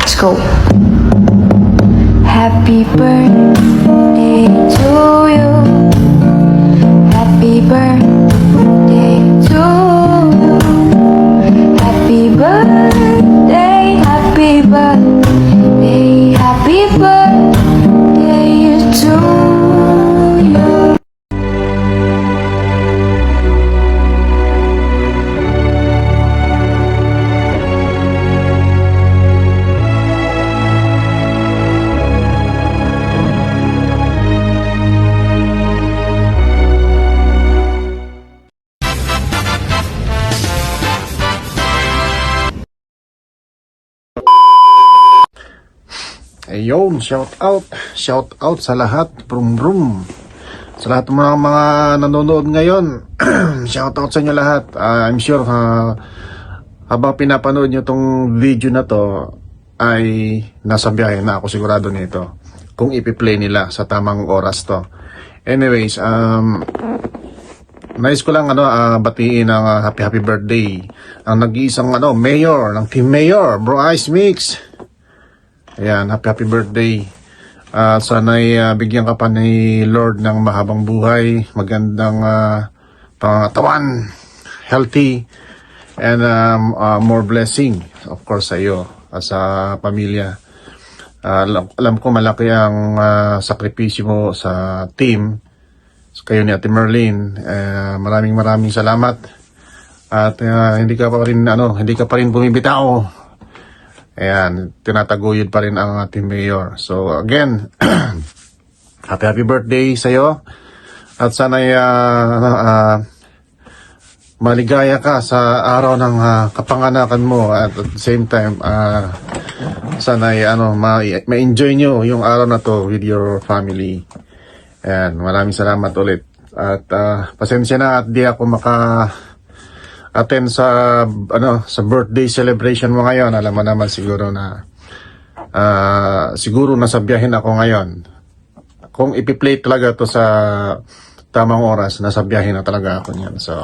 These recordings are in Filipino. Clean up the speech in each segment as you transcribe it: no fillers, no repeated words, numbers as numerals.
Let's go. Happy birthday to you. Happy birthday to you. Happy birthday, happy birthday, happy birthday to you. Ayun, shout out sa lahat, brum brum. Sa lahat ng mga nanonood ngayon, shout out sa inyo lahat. I'm sure habang pinapanood nyo tong video na to ay nasa biyahe na ako, sigurado nito. Kung ipi-play nila sa tamang oras to. Anyways, nais ko lang batiin ang happy birthday ang nag-iisang mayor ng Team Mayor, Bro Ice Mix. Ayan, happy birthday. Sana'y bigyan ka pa ni Lord ng mahabang buhay, magandang pangatawan, healthy, and more blessing, of course, sa iyo, sa pamilya. Alam ko malaki ang sakripisyo mo sa team, kayo ni Ate Merlin. Maraming salamat. At hindi ka pa rin bumibitaw. Ayan, tinataguyod pa rin ang ating mayor. So again, happy birthday sa iyo. At sana'y maligaya ka sa araw ng kapanganakan mo. At the same time, sana'y ma-enjoy nyo yung araw na to with your family. Ayan, maraming salamat ulit. At pasensya na at di ako attend sa birthday celebration mo ngayon. Alam mo naman siguro na nasa biyahin ako ngayon. Kung ipi-play talaga to sa tamang oras, nasa biyahin na talaga ako niyan. So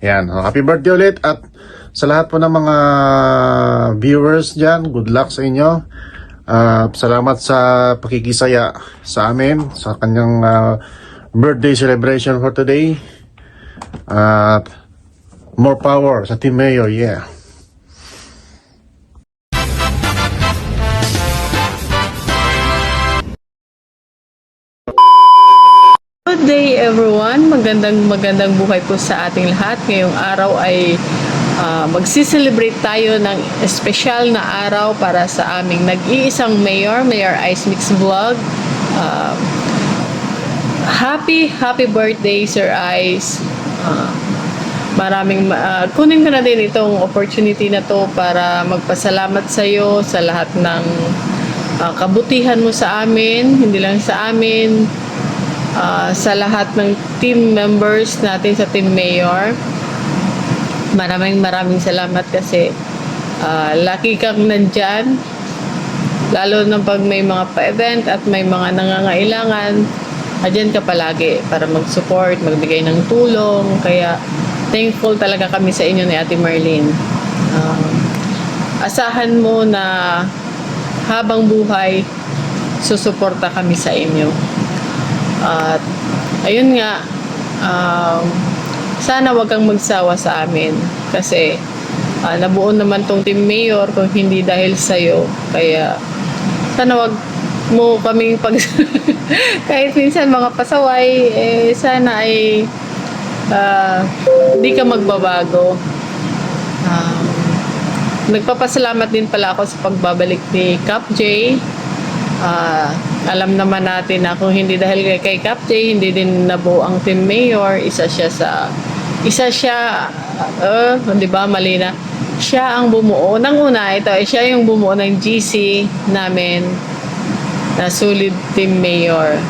yan, happy birthday ulit. At sa lahat po ng mga viewers dyan, good luck sa inyo. Salamat sa pakikisaya sa amin sa kanyang birthday celebration for today. At more power sa Team Mayor, yeah. Good day everyone, magandang buhay po sa ating lahat. Ngayong araw ay magsiselebrate tayo ng espesyal na araw para sa aming nag-iisang Mayor Ice Mix Vlog. Happy birthday Sir Ice. Kunin ko na din itong opportunity na to para magpasalamat sa iyo sa lahat ng kabutihan mo sa amin, hindi lang sa amin, sa lahat ng team members natin sa Team Mayor. Maraming salamat kasi lucky kang nandyan, lalo na pag may mga pa-event at may mga nangangailangan, andyan ka palagi para mag-support, magbigay ng tulong. Kaya thankful talaga kami sa inyo ni Ate Merlin. Asahan mo na habang buhay, susuporta kami sa inyo. At ayun nga, sana wag kang magsawa sa amin. Kasi nabuo naman tong Team Mayor kung hindi dahil sa'yo. Kaya sana wag mo kaming kahit minsan mga pasaway, sana ay di ka magbabago. Nagpapasalamat din pala ako sa pagbabalik ni Cap J. Alam naman natin na kung hindi dahil kay Cap J, hindi din nabuo ang Team Mayor. Isa siya, di ba, mali na. Siya ang bumuo. Nang una, siya yung bumuo ng GC namin na Solid Team Mayor.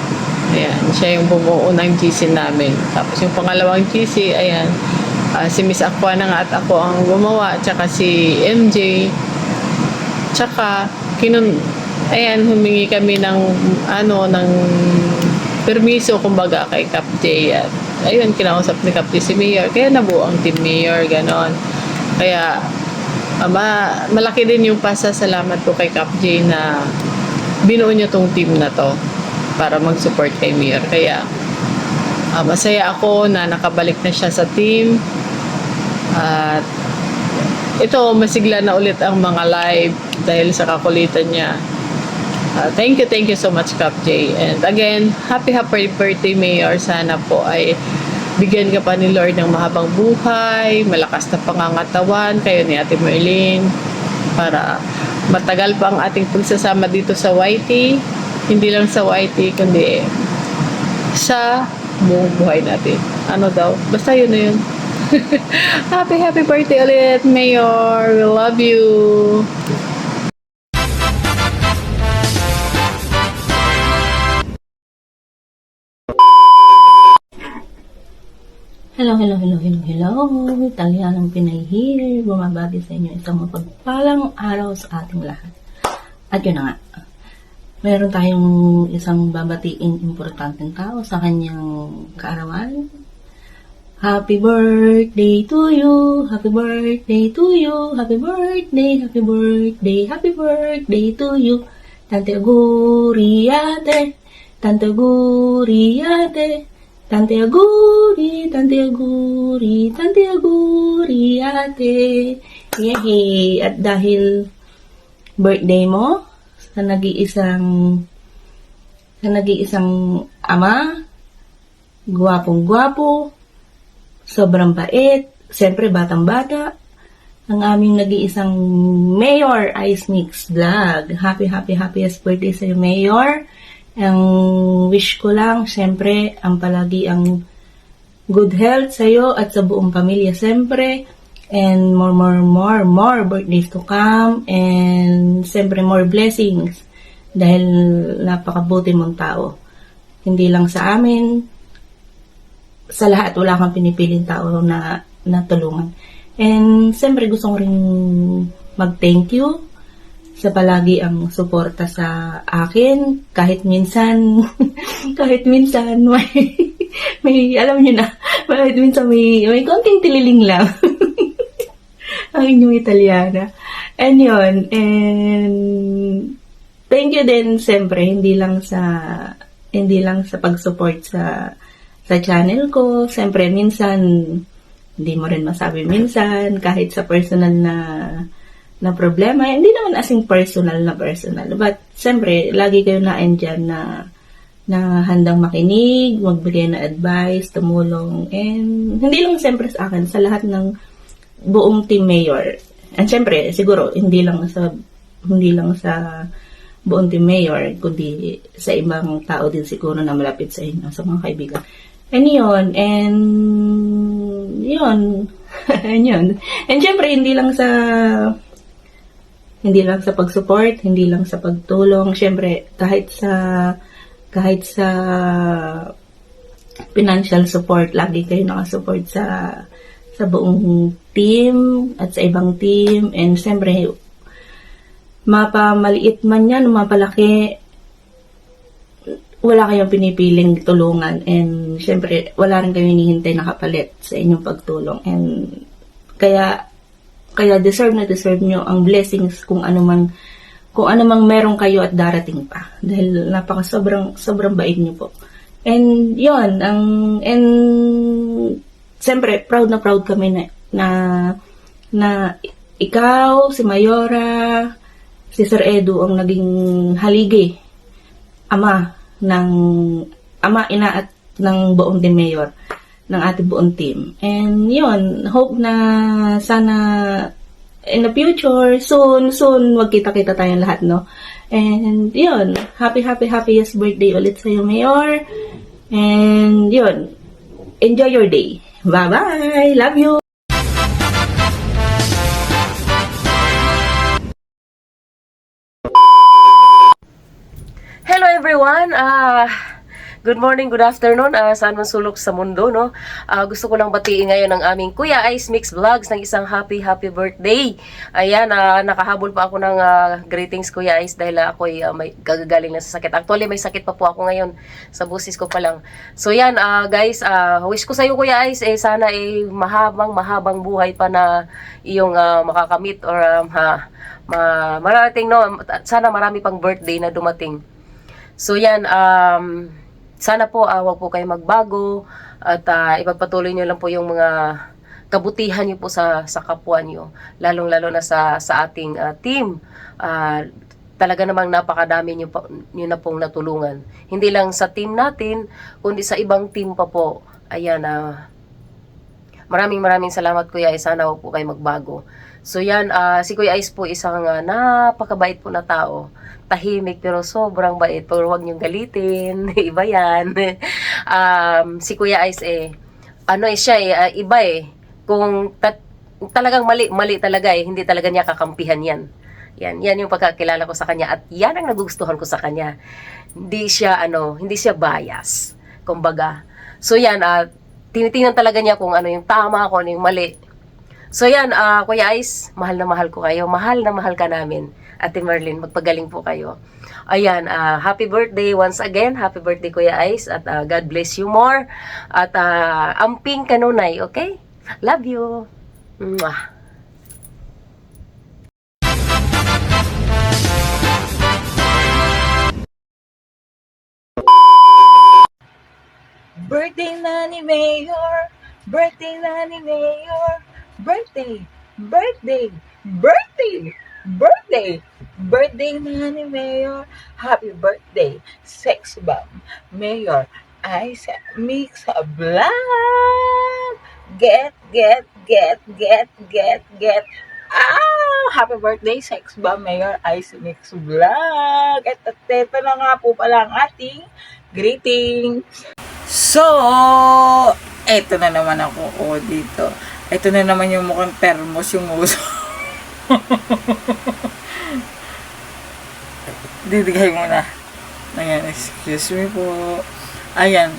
Ayan, siya yung bumuo ng GC namin. Tapos yung pangalawang GC, ayan, si Miss Aquana nga at ako ang gumawa, tsaka si MJ. Tsaka, humingi kami ng permiso, kumbaga, kay Cap J. At ayun, kinausap ni Cap J si Mayor. Kaya nabuo ang Team Mayor, ganon. Kaya, malaki din yung pasasalamat ko kay Cap J na binuo niya tong team na to para mag-support kay Mayor. Kaya masaya ako na nakabalik na siya sa team. At ito, masigla na ulit ang mga live dahil sa kakulitan niya. Thank you so much, Cap J. And again, happy birthday, Mayor. Sana po ay bigyan ka pa ni Lord ng mahabang buhay, malakas na pangangatawan, kayo ni Ate Merlin, para matagal pa ang ating pagsasama dito sa YT. Hindi lang sa YT, kundi sa buong buhay natin. Ano daw? Basta yun na yun. Happy birthday ulit, Mayor. We love you. Hello. Italianong Pinay here. Bumabagi sa inyo isang mapagpalang araw sa ating lahat. At yun na nga. Meron tayong isang babatiin importanteng tao sa kanyang kaarawan. Happy birthday to you. Happy birthday to you. Happy birthday. Happy birthday. Happy birthday to you. Tante auguri ate. Tante auguri ate. Tante auguri, tante auguri, tante auguri ate. Yehey! At dahil birthday mo, sa nag-iisang ama, gwapong-gwapo, sobrang bait, siyempre batang-bata, ang aming nag-iisang Mayor Ice Mix Vlog. Happiest birthday sa'yo, Mayor. Ang wish ko lang, siyempre, ang palagi ang good health sa'yo at sa buong pamilya, siyempre. And more birthdays to come. And siyempre, more blessings. Dahil napakabuti mong tao. Hindi lang sa amin, sa lahat, wala kang pinipiling tao na tulungan. And siyempre, gusto ko rin mag-thank you sa palagi ang suporta sa akin, kahit minsan may alam niyo na, kahit minsan may konting tililing lang ang inyong Italiana. And yun, and thank you din siyempre, hindi lang sa pag-support sa channel ko. Siyempre minsan hindi mo rin masabi minsan, kahit sa personal na problema, hindi naman asing personal. But, siyempre, lagi kayo naandyan na handang makinig, magbigay na advice, tumulong, and hindi lang siyempre sa akin, sa lahat ng buong team Mayor. And siyempre, siguro, hindi lang sa buong team Mayor, kundi sa ibang tao din siguro na malapit sa inyo, sa mga kaibigan. And yun. And siyempre, hindi lang sa pag-support, hindi lang sa pagtulong, syempre kahit sa financial support, lagi kayo nakasupport sa buong team at sa ibang team. And syempre mapamaliit man yan, mapalaki, wala kayong pinipiling tulungan, and syempre wala rin kayong hinihintay na kapalit sa inyong pagtulong. And kaya deserve nyo ang blessings kung ano mang meron kayo at darating pa. Dahil sobrang bait nyo po. And yun, and siyempre, proud kami na ikaw, si Mayora, si Sir Edu ang naging haligi, ina at ng buong team Mayor, ng ating buong team. And yun, hope na sana in the future, soon, magkita-kita tayong lahat, no? And yun, happiest birthday ulit sa'yo, Mayor. And yun, enjoy your day. Bye-bye! Love you! Hello everyone! Good morning, good afternoon, saan man sulok sa mundo, no? Gusto ko lang batiin ngayon ang aming Kuya Ice Mix Vlogs ng isang happy birthday. Ayan, nakahabol pa ako ng greetings Kuya Ice dahil ako'y may gagaling na sa sakit. Actually, may sakit pa po ako ngayon sa busis ko pa lang. So yan, guys, wish ko sa iyo Kuya Ice, sana mahabang buhay pa na iyong makakamit or marating, no? Sana marami pang birthday na dumating. So yan, sana po wag po kayo magbago at ipagpatuloy niyo lang po yung mga kabutihan niyo po sa kapwa niyo, lalong-lalo na sa ating team. Talaga namang napakadami niyo na pong natulungan. Hindi lang sa team natin, kundi sa ibang team pa po. Ayan, maraming salamat Kuya Ice, sana wag po kayo magbago. So yan, si Kuya Ice po isang napakabait po na tao. Tahimik pero sobrang bait. Pero huwag niyong galitin. Iba yan. Si Kuya Ice siya iba Kung talagang mali talaga hindi talaga niya kakampihan yan. Yan yung pagkakilala ko sa kanya at yan ang nagugustuhan ko sa kanya. Hindi siya bias. Kumbaga. So yan, tinitingnan talaga niya kung ano yung tama, kung ano yung mali. So yan, Kuya Ice, mahal na mahal ko kayo. Mahal na mahal ka namin. Ate Merlin, magpagaling po kayo. Ayan, happy birthday once again. Happy birthday Kuya Ice at God bless you more. At amping kanunay, okay? Love you. Mwah. Birthday na ni Mayor! Birthday na ni Mayor! Birthday! Birthday! Birthday! Birthday! Birthday na ni Mayor! Happy birthday! Sex bomb! Mayor! Ice Mix Vlog! Get! Happy birthday, Sex Bomb Mayor Ice Mix Vlog! At ito na nga po pala ang ating greetings! So, eto na naman ako dito. Eto na naman yung mukhang thermos yung uso. Didigay muna. Ayan, excuse me po. Ayan.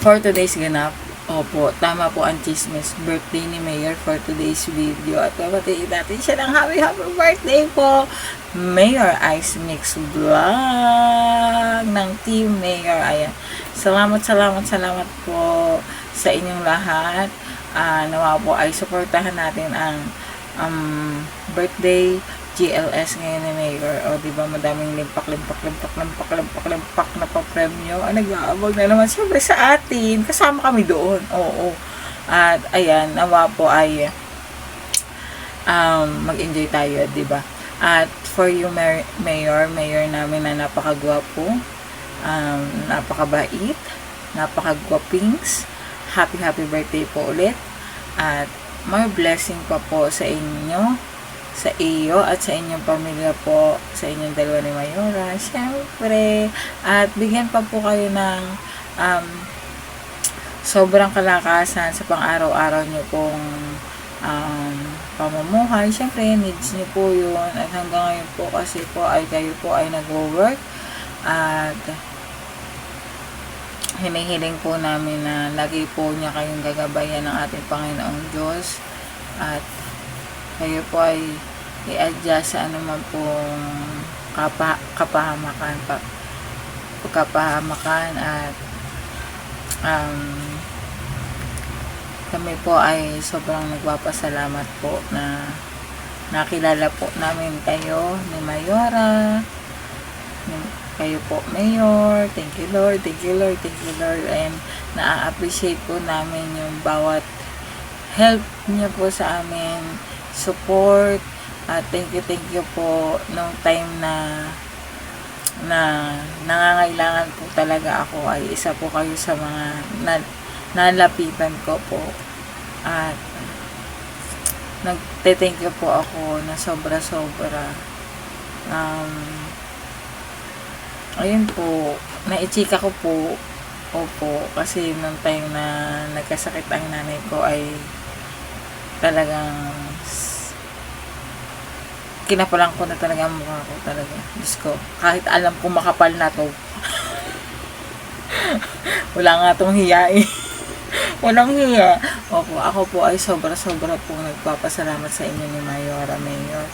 For today's ganap, opo, tama po ang chismis. Birthday ni Mayor for today's video. At papatiin natin siya ng happy birthday po. Mayor Ice Mix Vlog ng Team Mayor. Ayan. Salamat po sa inyong lahat. Nawa po ay suportahan natin ang birthday GLS ngayon ni Mayor. O diba, madaming limpak na pa-premyo. Nag-aabag na naman siyempre sa atin. Kasama kami doon. Oo. At ayan, nawa po ay mag-enjoy tayo, diba? At for you, Mayor namin na napakagwapo, napakabait, napakagwapings. Happy birthday po ulit. At more blessing pa po sa inyo, sa iyo at sa inyong pamilya po, sa inyong dalawa ni Mayora, syempre. At bigyan pa po kayo ng sobrang kalakasan sa pang-araw-araw nyo pong pamumuhay. Syempre, needs nyo po yun. At hanggang ngayon po kasi po ay kayo po ay nag-work. At hinihiling po namin na lagi po niya kayong gagabayan ng ating Panginoong Diyos. At kayo po ay i-adjust sa anuman pong kapahamakan at kami po ay sobrang nagpapasalamat po na nakilala po namin kayo ni Mayora, kayo po Mayor. Thank you Lord, and na-appreciate po namin yung bawat help niya po sa amin, support, at thank you po nung time na nangangailangan po talaga ako, ay isa po kayo sa mga nalapitan ko po. At nagte-thank you po ako na sobra. Ayun po, naichika ko po. Opo, kasi nung time na nagkasakit ang nanay ko ay talagang kinapalang ko na talaga ang mukha ko talaga. Diyos ko, kahit alam ko makapal na to. Wala nga itong hiya eh. Walang hiya. Opo, ako po ay sobra-sobra po nagpapasalamat sa inyo ni Mayora, Mayor.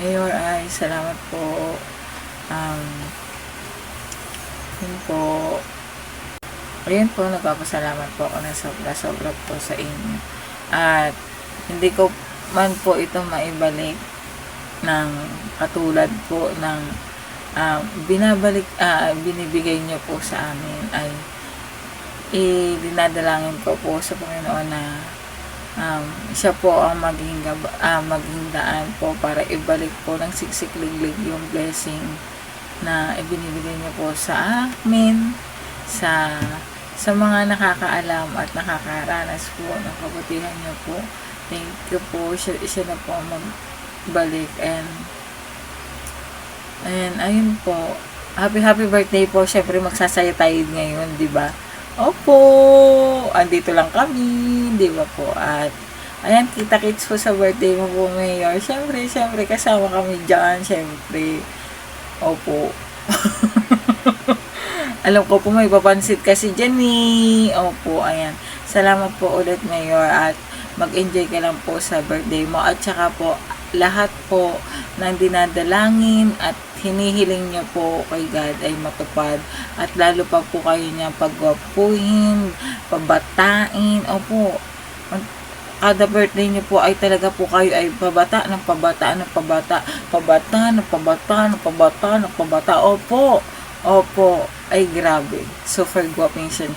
Mayor ay salamat po. Yun po. Ayun po, nagpapasalamat po ako ng sobra-sobra po sa inyo. At hindi ko man po ito maibalik ng katulad po ng binibigay niyo po sa amin ay dinadalangin ko po sa Panginoon na siya po ang maging daan po para ibalik po ng siksik-liglig yung blessing na ibinibigay niyo po sa amin, sa mga nakakaalam at nakakaranas po ng kabutihan niyo po. Thank you po. Siya na po ang magbalik. And ayun po. Happy birthday po. Syempre magsasaya tayo ngayon, di ba? Opo, andito lang kami, di ba po? At ayan, kita-kits po sa birthday mo po, Mayor. Syempre, kasama kami dyan, syempre. Opo. Alam ko po may papansit kasi dyan eh. Opo, ayan. Salamat po ulit, Mayor, at mag-enjoy ka lang po sa birthday mo. At saka po, lahat po ng dinadalangin at hinihiling niyo po kay God ay matupad, at lalo pa po kayo niya pagwapuhin, pabatain. Opo, kada birthday niyo po ay talaga po kayo ay pabata. Opo, ay grabe. Super gwaping siya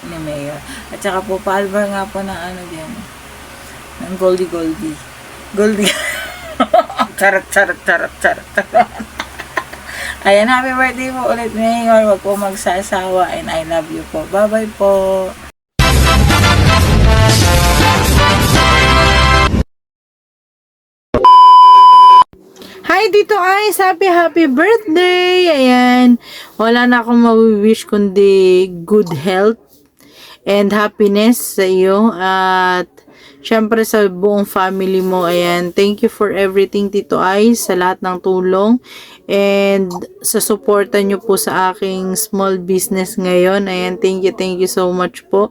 ni Mayor. At saka po, paalbar nga po ng ano dyan, ng Goldie. Charot. Ayan, happy birthday po ulit, Mayor. Huwag po magsasawa, and I love you po. Bye-bye po. Hi dito guys! Happy birthday! Ayan, wala na akong mawi-wish kundi good health and happiness sa iyo, at syempre sa buong family mo. Ayan, thank you for everything, Tito Ay, sa lahat ng tulong and sa suporta nyo po sa aking small business ngayon. Ayan, thank you so much po.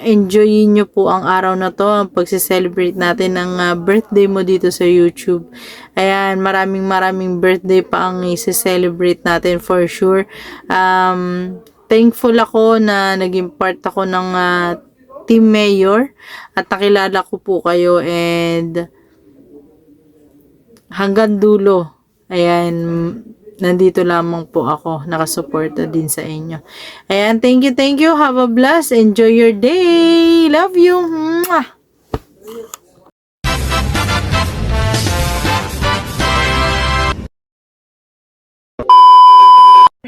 Enjoyin nyo po ang araw na to, ang pagse-celebrate natin ng birthday mo dito sa YouTube. Ayan, maraming birthday pa ang i-celebrate natin for sure. Thankful ako na naging part ako ng Team Mayor at nakilala ko po kayo, and hanggang dulo, ayan, nandito lamang po ako, nakasuporta din sa inyo. Ayan, thank you, have a blast, enjoy your day, love you. Mwah!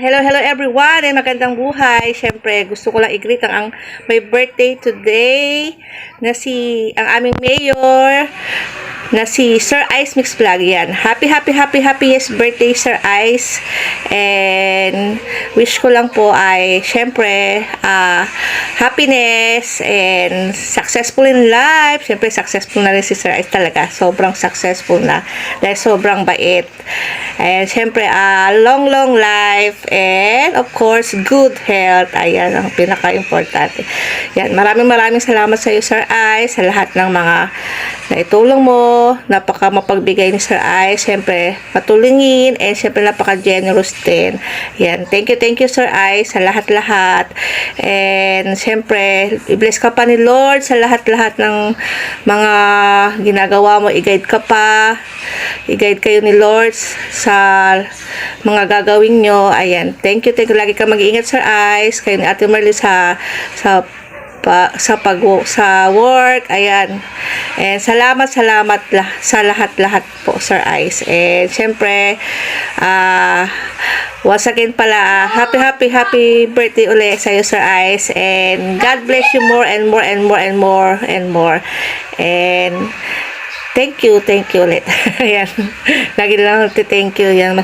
Hello everyone, and magandang buhay. Siyempre, gusto ko lang i-greet ang may birthday today na ang aming mayor na si Sir Ice Mix Vlog. Yan. Happiest birthday, Sir Ice. And wish ko lang po ay siyempre happiness and successful in life. Siyempre, successful na rin si Sir Ice talaga. Sobrang successful na. Dahil sobrang bait. And siyempre, long life and of course, good health. Ayan ang pinaka-importante. Yan. Maraming salamat sa iyo, Sir Ice, sa lahat ng mga naitulong mo. Napaka mapagbigay ni Sir Ice. Siyempre, matulungin, and siyempre napaka-generous din. Yan. Thank you, Sir Ice, sa lahat-lahat. And siyempre, i-bless ka pa ni Lord sa lahat-lahat ng mga ginagawa mo. I-guide ka pa. I-guide kayo ni Lord sa mga gagawin nyo. Ayan. Thank you. Lagi ka mag-iingat, Sir Ice. Kayo ni Ate Marley sa work. Ayan. And salamat sa lahat-lahat po, Sir Ice. And syempre, once again pala, happy birthday ulit sa iyo, Sir Ice. And God bless you more and more. And thank you ulit. Ayan. Lagi lang thank you. Yan.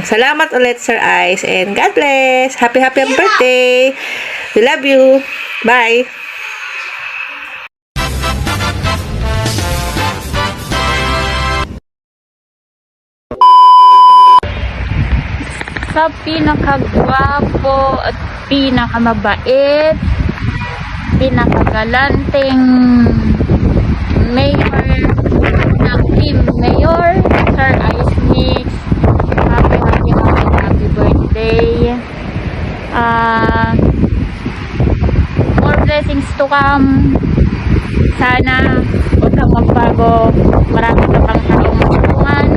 Salamat ulit, Sir Ice. And God bless. Happy birthday. We love you. Bye. Sa pinakagwapo at pinakamabait, pinakagalanteng mayor ng Team Mayor, Sir Ice Mix. Happy birthday. More blessings to come. Sana huwag kang magbago. Marami ka pang tayong matulungan.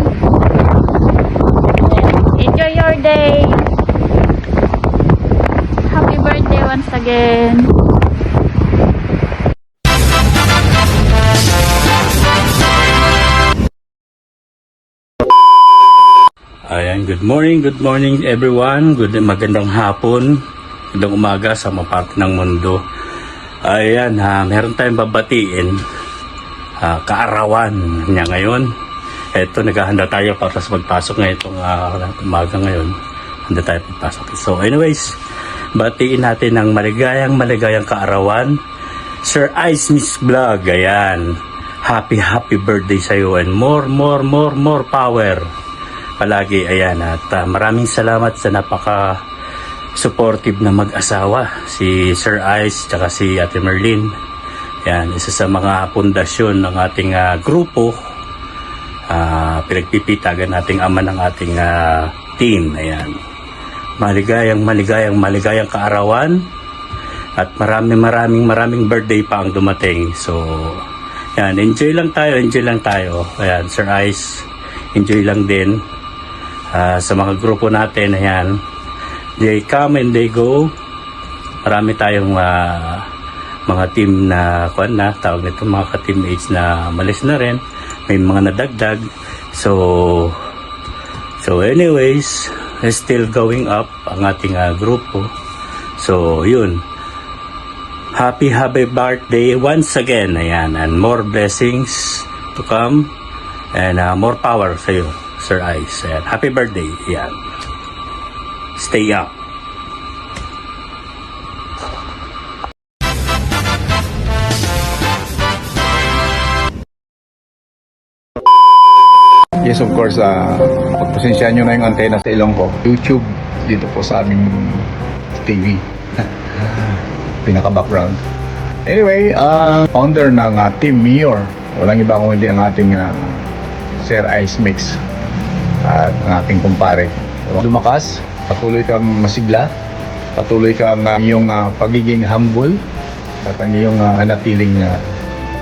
Enjoy your day. Happy birthday once again. Ayan, good morning everyone. Magandang hapon, magandang umaga sa mga parte ng mundo. Ayan, meron tayong babatiin. Kaarawan niya ngayon. Ito, naghahanda tayo para sa pagpasok ngayon itong umaga ngayon. Handa tayo pagpasok. So anyways, batiin natin ang maligayang kaarawan. Sir Ice Mix Vlog, ayan. Happy birthday sa iyo and more power. Palagi, ayan, at maraming salamat sa napaka supportive na mag-asawa, si Sir Ice tsaka si Ate Merlin. Ayan, isa sa mga pundasyon ng ating grupo, pinagpipitagan nating ama ng ating team. Ayan, maligayang kaarawan at maraming birthday pa ang dumating. So ayan, enjoy lang tayo. Ayan, Sir Ice, enjoy lang din. Sa mga grupo natin, ayan, they come and they go. Marami tayong mga team na tawag nito, mga ka-teammates na malis na rin, may mga nadagdag. So anyways, still going up ang ating grupo. So yun, happy birthday once again, ayan, and more blessings to come and more power sa iyo, Sir Ice. Ayan, happy birthday. Ayan. Stay up. Yes, of course, pagpasensyahan nyo na yung antena sa ilong ko. YouTube, dito po sa aming TV. Pinaka-background. Anyway, founder ng Team Mayor. Walang iba kung hindi ang ating Sir Ice Mix at ang ating kumpare. Lumakas, patuloy kang masigla, patuloy kang iyong pagiging humble at ang iyong natiling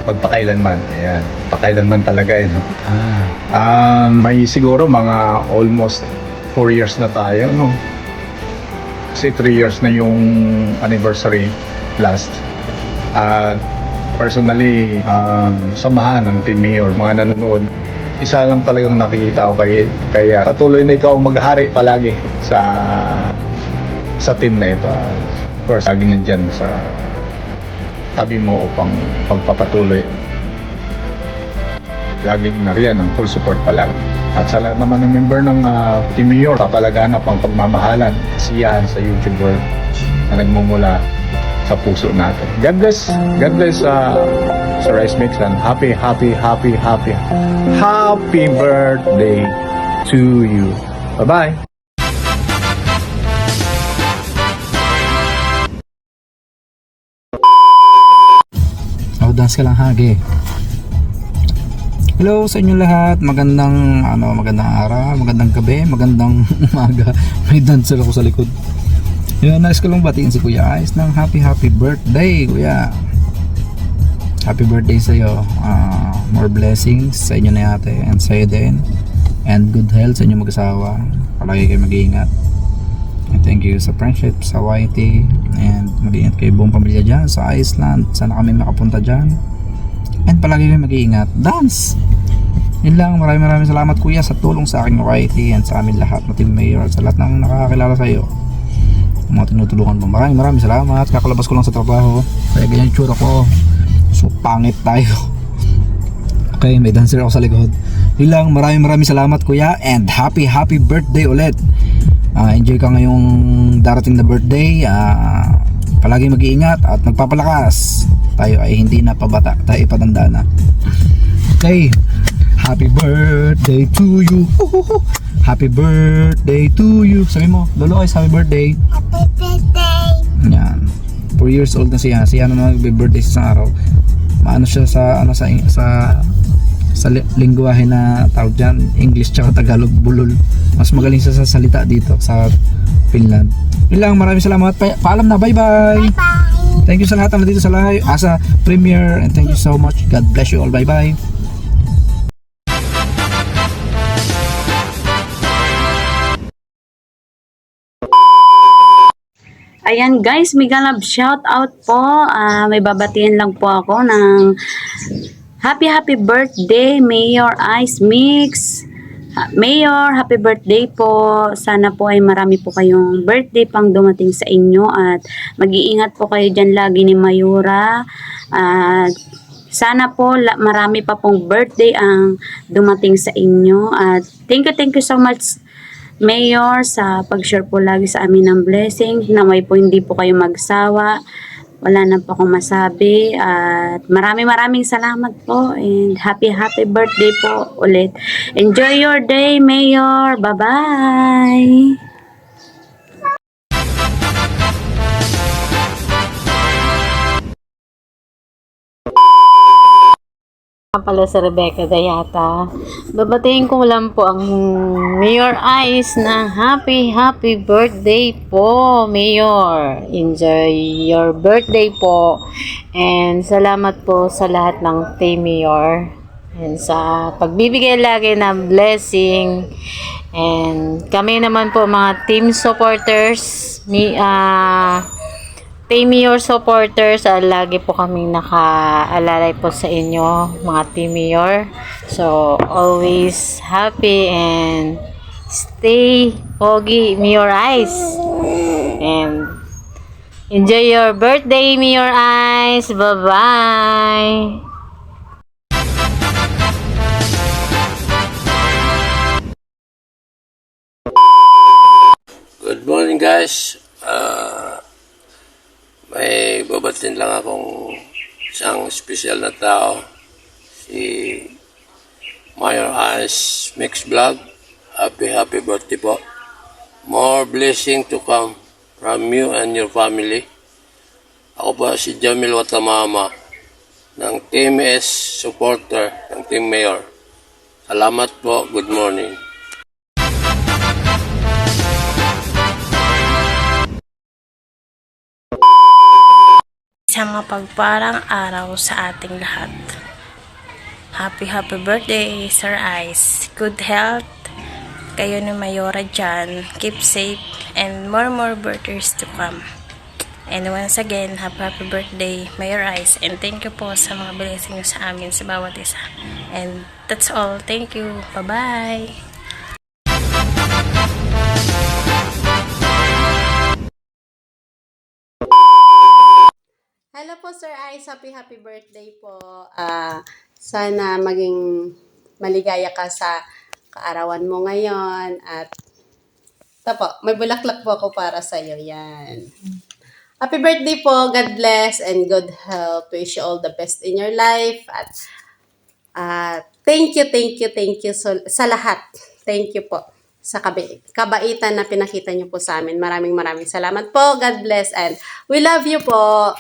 pagpakailanman. Ayan, pakailanman talaga yun. May siguro mga almost 4 years na tayo, no? Kasi 3 years na yung anniversary last. Personally, samahan ng Team Mayor, mga nanonood, isa lang talagang nakikita ko kaya patuloy na ikaw maghari palagi sa team na ito. Of course, laging nandyan sa tabi mo upang pagpapatuloy. Laging nariyan ang full support palagi. At sa lahat naman ng member ng Team Mayor, papalaganap ang pagmamahalan, kasiyahan sa YouTuber na nagmumula sa puso natin. God bless Sir Ice Mix, and happy birthday to you. Bye-bye. Dance ka lang, Hage. Hello sa inyo lahat. Magandang araw, magandang gabi, magandang umaga. May dancer ako sa likod. Yun, nice ko lang batiin si Kuya Ice ng happy birthday, Kuya. Happy birthday sa iyo. More blessings sa inyo na yate and sa iyo din. And good health sa inyo mag-asawa. Palagi kayo mag-iingat. And thank you sa friendship, sa YT. And mag-iingat kayo buong pamilya dyan sa Iceland. Sana kami makapunta dyan. And palagi kayo mag-iingat. Dance! Yun lang. Maraming salamat, Kuya, sa tulong sa aking YT and sa amin lahat na Team Mayor at sa lahat ng nakakakilala sa iyo. Mga tinutulungan mo. Maraming salamat. Kakalabas ko lang sa trabaho. Kaya ganyan yung tsura ko. So pangit tayo. Okay, may dancer ako sa likod. Yun lang, maraming salamat, Kuya, and happy birthday ulit. Enjoy ka ngayong darating na birthday. Palagi mag-iingat at magpapalakas. Tayo ay hindi na pabata, tayo patanda na. Okay, happy birthday to you. Happy birthday to you. Sabi mo, Lolo Ice, happy birthday. Happy birthday. 4 years old na siya. Siya na nagbe-birthday sa isang araw. Maano siya sa lingwahe na tawag dyan, English tsaka Tagalog, bulol. Mas magaling siya sa salita dito sa Finland. Yun lang, maraming salamat. Paalam na, bye bye. Thank you sa lahat na dito sa live, sa premiere, and thank you so much. God bless you all. Bye bye. Ayan guys, mega love shout out po. May babatiin lang po ako ng happy birthday Mayor Ice Mix. Mayor, happy birthday po. Sana po ay marami po kayong birthday pang dumating sa inyo at mag-iingat po kayo dyan lagi ni Mayura. At sana po marami pa pong birthday ang dumating sa inyo. At thank you so much Mayor sa pag-share po lagi sa amin ng blessing. Naway po hindi po kayo magsawa. Wala na po akong masabi. At maraming salamat po. And happy birthday po ulit. Enjoy your day, Mayor. Bye-bye. Pala sa Rebecca Dayata. Babatiin ko lang po ang Mayor Ice na happy birthday po, Mayor. Enjoy your birthday po. And salamat po sa lahat ng Team Mayor. And sa pagbibigay lagi ng blessing. And kami naman po mga team supporters, Team Mayor supporters, lagi po kaming nakaalalay po sa inyo, mga Team Mayor. So, always happy and stay pogi, Mayor Ice. And enjoy your birthday, Mayor Ice. Bye-bye. Good morning guys. May babatin lang akong isang special na tao, si Mayor Ice Mix Vlog. Happy birthday po. More blessing to come from you and your family. Ako po si Jamil Watamama ng Team S supporter ng Team Mayor. Salamat po. Good morning. Isang mapagparang araw sa ating lahat. Happy birthday, Sir Ice. Good health kayo ni Mayora dyan. Keep safe and more birthdays to come. And once again, happy birthday, Mayor Ice. And thank you po sa mga blessing nyo sa amin sa bawat isa. And that's all. Thank you. Bye-bye. Hello po Sir Ice, happy birthday po. Sana maging maligaya ka sa kaarawan mo ngayon. At ito po, may bulaklak po ako para sa iyo. Yan. Happy birthday po. God bless and good health. Wish you all the best in your life. At thank you sa lahat. Thank you po sa kabaitan na pinakita niyo po sa amin. Maraming salamat po. God bless and we love you po.